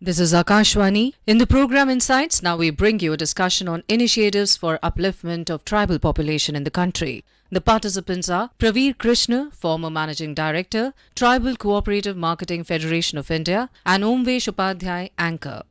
This is Akashwani. In the program Insights, now we bring you a discussion on initiatives for upliftment of tribal population in the country. The participants are Pravir Krishn, former Managing Director, Tribal Co-Operative Marketing Federation of India, and Omvesh Upadhyay, anchor.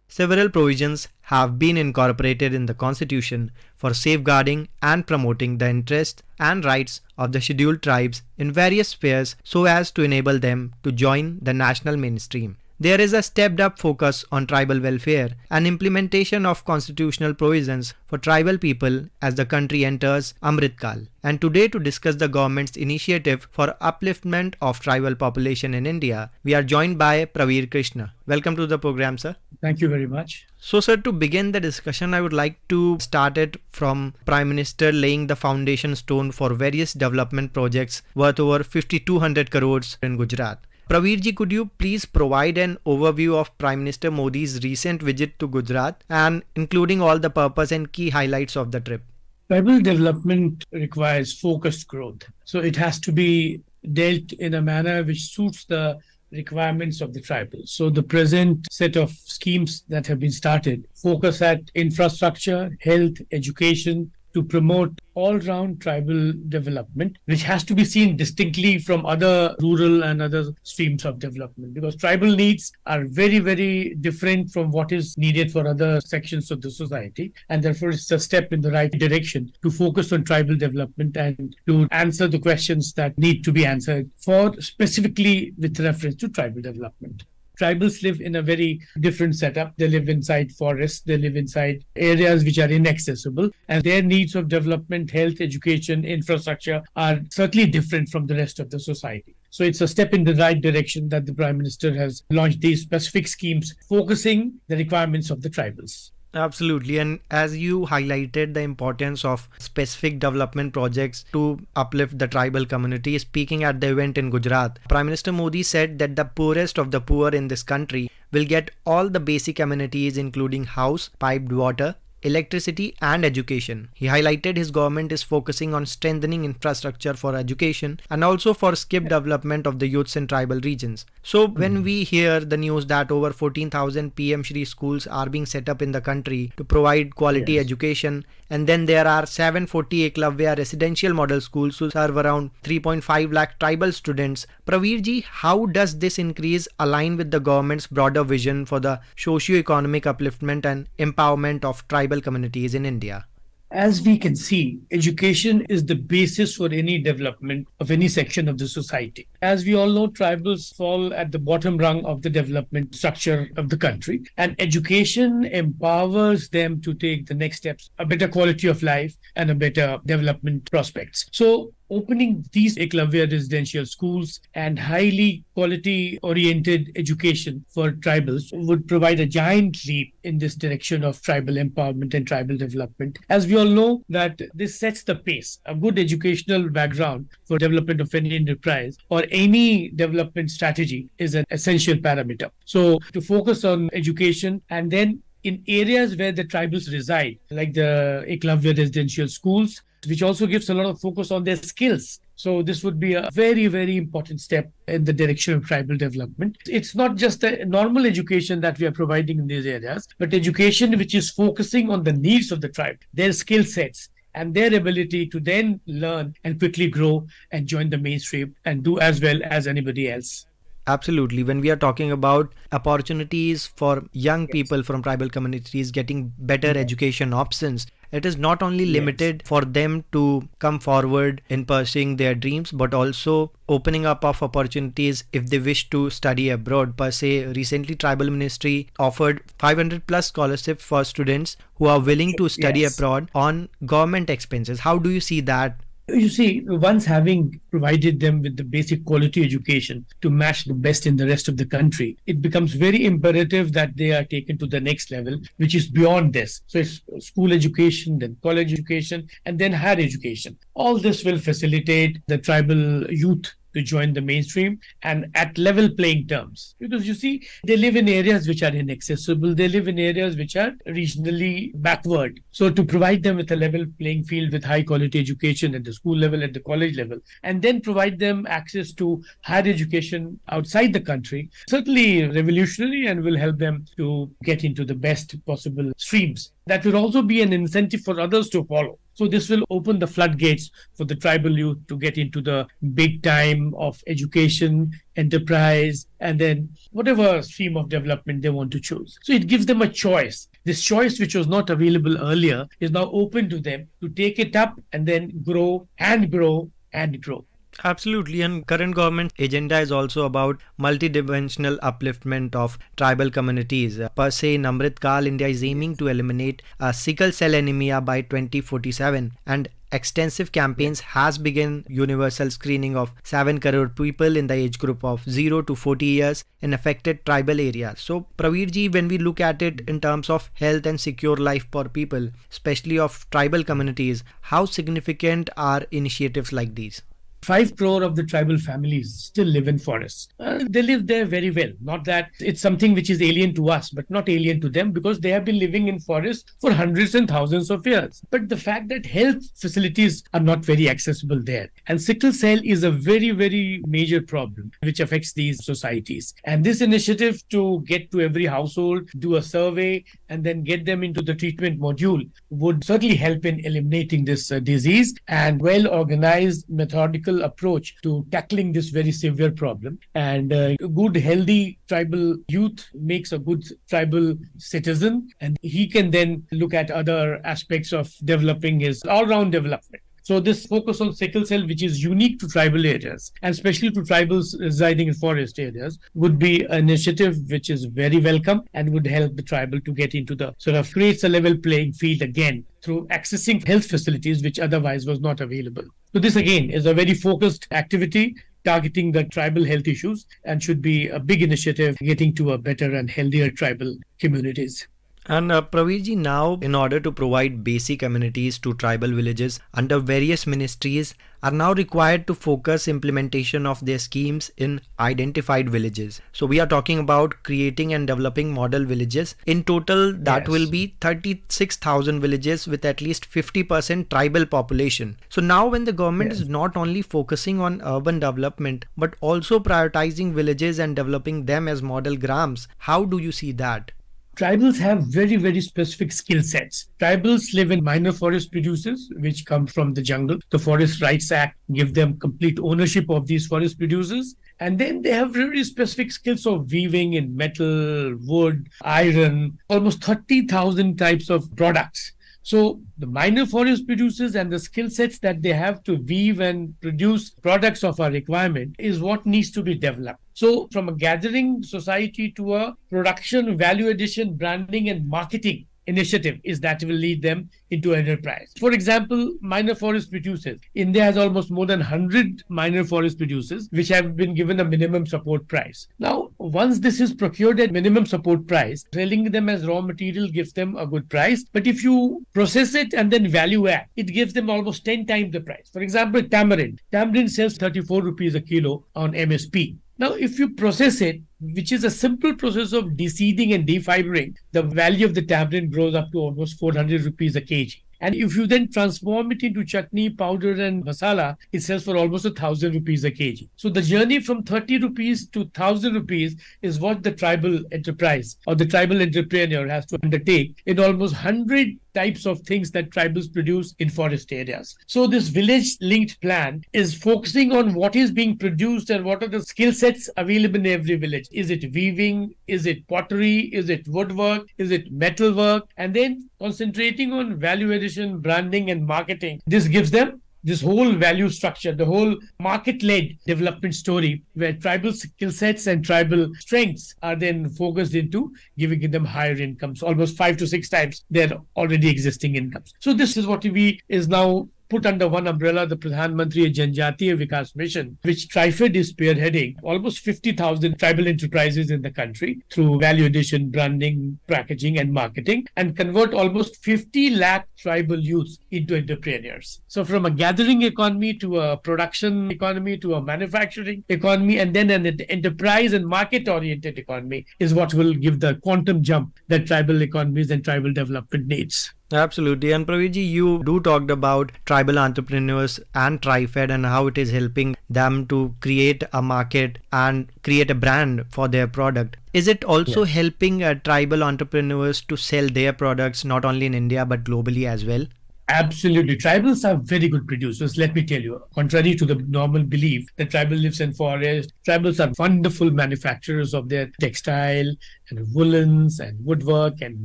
Several provisions have been incorporated in the Constitution for safeguarding and promoting the interests and rights of the scheduled tribes in various spheres so as to enable them to join the national mainstream. There is a stepped-up focus on tribal welfare and implementation of constitutional provisions for tribal people as the country enters Amrit Kal. And today, to discuss the government's initiative for upliftment of tribal population in India, we are joined by Pravir Krishn. Welcome to the program, sir. Thank you very much. So, sir, to begin the discussion, I would like to start it from Prime Minister laying the foundation stone for various development projects worth over 5,200 crores in Gujarat. Pravir ji, could you please provide an overview of Prime Minister Modi's recent visit to Gujarat and including all the purpose and key highlights of the trip? Tribal development requires focused growth. So it has to be dealt in a manner which suits the requirements of the tribal. So the present set of schemes that have been started focus at infrastructure, health, education, to promote all-round tribal development, which has to be seen distinctly from other rural and other streams of development, because tribal needs are very, very different from what is needed for other sections of the society, and therefore it's a step in the right direction to focus on tribal development and to answer the questions that need to be answered for specifically with reference to tribal development. Tribals live in a very different setup. They live inside forests, they live inside areas which are inaccessible, and their needs of development, health, education, infrastructure are certainly different from the rest of the society. So it's a step in the right direction that the Prime Minister has launched these specific schemes focusing the requirements of the tribals. Absolutely. And as you highlighted the importance of specific development projects to uplift the tribal community, speaking at the event in Gujarat, Prime Minister Modi said that the poorest of the poor in this country will get all the basic amenities including house, piped water, electricity and education. He highlighted his government is focusing on strengthening infrastructure for education and also for skill development of the youths in tribal regions. So when we hear the news that over 14,000 PM Shri schools are being set up in the country to provide quality education, and then there are 740 Eklavya residential model schools to serve around 3.5 lakh tribal students, Pravir ji, how does this increase align with the government's broader vision for the socio-economic upliftment and empowerment of tribal communities in India? As we can see, education is the basis for any development of any section of the society. As we all know, tribals fall at the bottom rung of the development structure of the country, and education empowers them to take the next steps, a better quality of life and a better development prospects. So opening these Eklavya residential schools and highly quality-oriented education for tribals would provide a giant leap in this direction of tribal empowerment and tribal development. As we all know that this sets the pace. A good educational background for development of any enterprise or any development strategy is an essential parameter. So to focus on education and then in areas where the tribals reside, like the Eklavya residential schools, which also gives a lot of focus on their skills. So this would be a very, very important step in the direction of tribal development. It's not just the normal education that we are providing in these areas, but education which is focusing on the needs of the tribe, their skill sets, and their ability to then learn and quickly grow and join the mainstream and do as well as anybody else. Absolutely. When we are talking about opportunities for young people from tribal communities getting better education options, it is not only limited for them to come forward in pursuing their dreams, but also opening up of opportunities if they wish to study abroad. Per se, recently Tribal Ministry offered 500 plus scholarships for students who are willing to study abroad on government expenses. How do you see that? You see, once having provided them with the basic quality education to match the best in the rest of the country, it becomes very imperative that they are taken to the next level, which is beyond this. So it's school education, then college education, and then higher education. All this will facilitate the tribal youth to join the mainstream and at level playing terms. Because you see, they live in areas which are inaccessible, they live in areas which are regionally backward. So to provide them with a level playing field with high quality education at the school level, at the college level, and then provide them access to higher education outside the country, certainly revolutionary and will help them to get into the best possible streams. That will also be an incentive for others to follow. So this will open the floodgates for the tribal youth to get into the big time of education, enterprise, and then whatever stream of development they want to choose. So it gives them a choice. This choice, which was not available earlier, is now open to them to take it up and then grow and grow and grow. Absolutely, and current government agenda is also about multidimensional upliftment of tribal communities. Per se, in Amrit Kal, India is aiming to eliminate sickle cell anemia by 2047, and extensive campaigns has begun universal screening of 7 crore people in the age group of 0 to 40 years in affected tribal areas. So Pravir ji, when we look at it in terms of health and secure life for people, especially of tribal communities, how significant are initiatives like these? 5 crore of the tribal families still live in forests. They live there very well. Not that it's something which is alien to us, but not alien to them, because they have been living in forests for hundreds and thousands of years. But the fact that health facilities are not very accessible there. And sickle cell is a very, very major problem which affects these societies. And this initiative to get to every household, do a survey, and then get them into the treatment module would certainly help in eliminating this disease. And well-organized, methodical approach to tackling this very severe problem. And a good, healthy tribal youth makes a good tribal citizen, and he can then look at other aspects of developing his all-round development. So this focus on sickle cell, which is unique to tribal areas, and especially to tribals residing in forest areas, would be an initiative which is very welcome and would help the tribal to get into the sort of creates a level playing field again through accessing health facilities which otherwise was not available. So this again is a very focused activity targeting the tribal health issues and should be a big initiative getting to a better and healthier tribal communities. And Pravir ji, now in order to provide basic amenities to tribal villages under various ministries are now required to focus implementation of their schemes in identified villages. So we are talking about creating and developing model villages. In total, that will be 36,000 villages with at least 50% tribal population. So now when the government is not only focusing on urban development, but also prioritizing villages and developing them as model grams, how do you see that? Tribals have very, very specific skill sets. Tribals live in minor forest producers, which come from the jungle. The Forest Rights Act give them complete ownership of these forest producers. And then they have very specific skills of weaving in metal, wood, iron, almost 30,000 types of products. So the minor forest producers and the skill sets that they have to weave and produce products of our requirement is what needs to be developed. So from a gathering society to a production, value addition, branding and marketing initiative is that will lead them into enterprise. For example, minor forest producers. India has almost more than 100 minor forest producers which have been given a minimum support price. Now, once this is procured at minimum support price, selling them as raw material gives them a good price. But if you process it and then value add, it gives them almost 10 times the price. For example, tamarind. Tamarind sells 34 rupees a kilo on MSP. Now, if you process it, which is a simple process of deseeding and defibering, the value of the tamarind grows up to almost 400 rupees a kg. And if you then transform it into chutney, powder and masala, it sells for almost 1,000 rupees a kg. So the journey from 30 rupees to 1,000 rupees is what the tribal enterprise or the tribal entrepreneur has to undertake in almost 100 types of things that tribals produce in forest areas. So this village linked plan is focusing on what is being produced and what are the skill sets available in every village. Is it weaving? Is it pottery? Is it woodwork? Is it metalwork? And then concentrating on value addition, branding and marketing. This gives them this whole value structure, the whole market-led development story where tribal skill sets and tribal strengths are then focused into giving them higher incomes, almost 5 to 6 times their already existing incomes. So this is what we is now put under one umbrella the Pradhan Mantri Janjatiya Vikas Mission, which TriFed is spearheading almost 50,000 tribal enterprises in the country through value addition, branding, packaging, and marketing, and convert almost 50 lakh tribal youths into entrepreneurs. So from a gathering economy to a production economy to a manufacturing economy, and then an enterprise and market-oriented economy is what will give the quantum jump that tribal economies and tribal development needs. Absolutely. And Pravirji, you do talked about tribal entrepreneurs and TriFed and how it is helping them to create a market and create a brand for their product. Is it also helping tribal entrepreneurs to sell their products not only in India but globally as well? Absolutely. Tribals are very good producers, let me tell you. Contrary to the normal belief that tribal lives in forest, tribals are wonderful manufacturers of their textile and woolens and woodwork and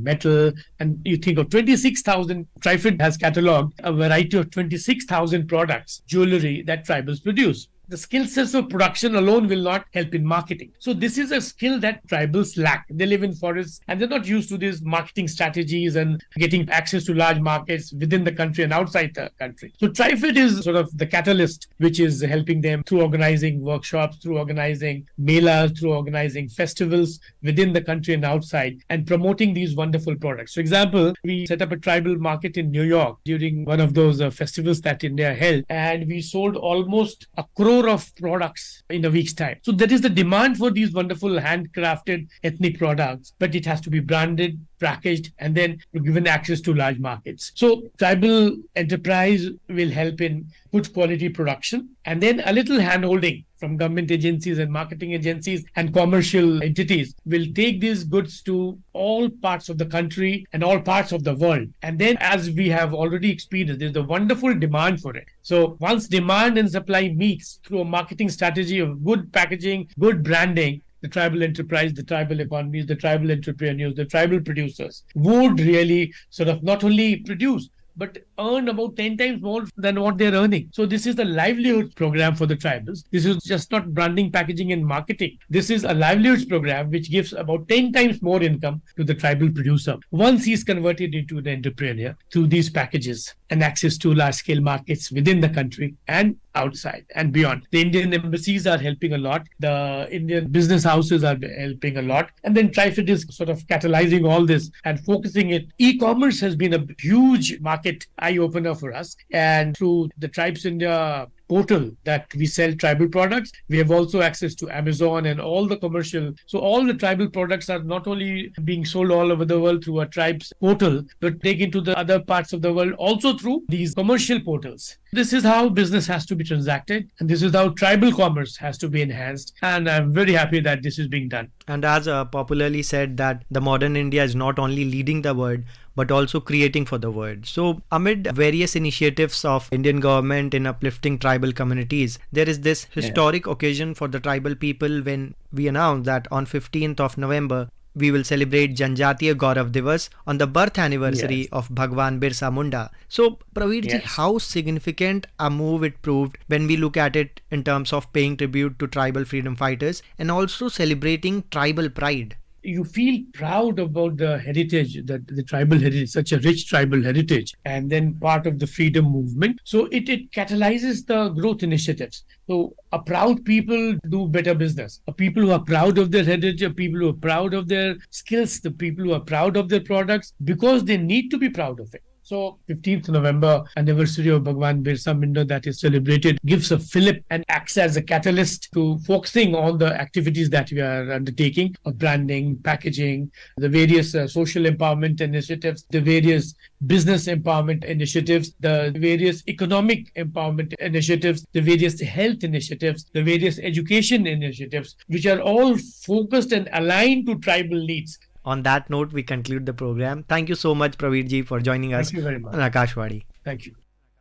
metal. And you think of 26,000, TriFed has catalogued a variety of 26,000 products, jewelry that tribals produce. The skill sets of production alone will not help in marketing. So this is a skill that tribals lack. They live in forests and they're not used to these marketing strategies and getting access to large markets within the country and outside the country. So TriFed is sort of the catalyst which is helping them through organizing workshops, through organizing melas, through organizing festivals within the country and outside, and promoting these wonderful products. For example, we set up a tribal market in New York during one of those festivals that India held, and we sold almost a crore of products in a week's time. So there is the demand for these wonderful handcrafted ethnic products, but it has to be branded, packaged, and then given access to large markets. So tribal enterprise will help in good quality production, and then a little hand-holding from government agencies and marketing agencies and commercial entities will take these goods to all parts of the country and all parts of the world. And then, as we have already experienced, there's a wonderful demand for it. So once demand and supply meets through a marketing strategy of good packaging, good branding, the tribal enterprise, the tribal economies, the tribal entrepreneurs, the tribal producers would really sort of not only produce, but earn about 10 times more than what they're earning. So this is the livelihood program for the tribals. This is just not branding, packaging, and marketing. This is a livelihoods program which gives about 10 times more income to the tribal producer once he's converted into an entrepreneur through these packages and access to large-scale markets within the country and outside and beyond. The Indian embassies are helping a lot. The Indian business houses are helping a lot. And then TriFed is sort of catalyzing all this and focusing it. E-commerce has been a huge market eye-opener for us. And through the Tribes India portal that we sell tribal products, we have also access to Amazon and all the commercial. So all the tribal products are not only being sold all over the world through a tribes portal, but taken to the other parts of the world also through these commercial portals. This is how business has to be transacted, and this is how tribal commerce has to be enhanced. And I'm very happy that this is being done. And as popularly said, that the modern India is not only leading the world, but also creating for the world. So amid various initiatives of Indian government in uplifting tribal communities, there is this historic occasion for the tribal people when we announced that on 15th of November, we will celebrate Janjatiya Gaurav Divas on the birth anniversary of Bhagwan Birsa Munda. So, Pravirji, how significant a move it proved when we look at it in terms of paying tribute to tribal freedom fighters and also celebrating tribal pride. You feel proud about the heritage, the tribal heritage, such a rich tribal heritage, and then part of the freedom movement. So it catalyzes the growth initiatives. So a proud people do better business. A people who are proud of their heritage, a people who are proud of their skills, the people who are proud of their products, because they need to be proud of it. So 15th November anniversary of Bhagwan Birsa Munda that is celebrated gives a fillip and acts as a catalyst to focusing on the activities that we are undertaking of branding, packaging, the various social empowerment initiatives, the various business empowerment initiatives, the various economic empowerment initiatives, the various health initiatives, the various education initiatives, which are all focused and aligned to tribal needs. On that note, we conclude the program. Thank you so much, Pravirji, for joining us on Akashvani. Thank you.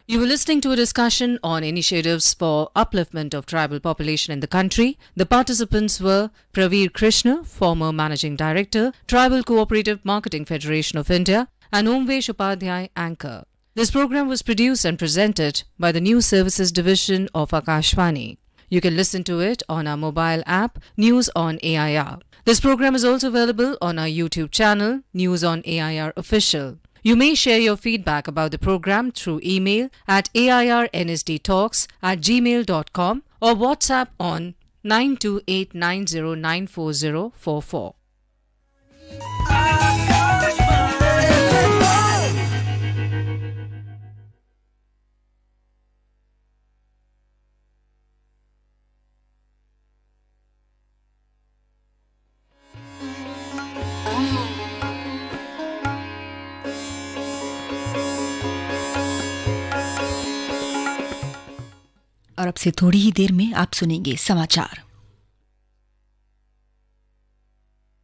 You were listening to a discussion on initiatives for upliftment of tribal population in the country. The participants were Pravir Krishn, former Managing Director, Tribal Co-Operative Marketing Federation of India, and Omvesh Upadhyay, anchor. This program was produced and presented by the News Services Division of Akashvani. You can listen to it on our mobile app, News on AIR. This program is also available on our YouTube channel, News on AIR Official. You may share your feedback about the program through email at airnsdtalks@gmail.com or WhatsApp on 9289094044. और अब से थोड़ी ही देर में आप सुनेंगे समाचार।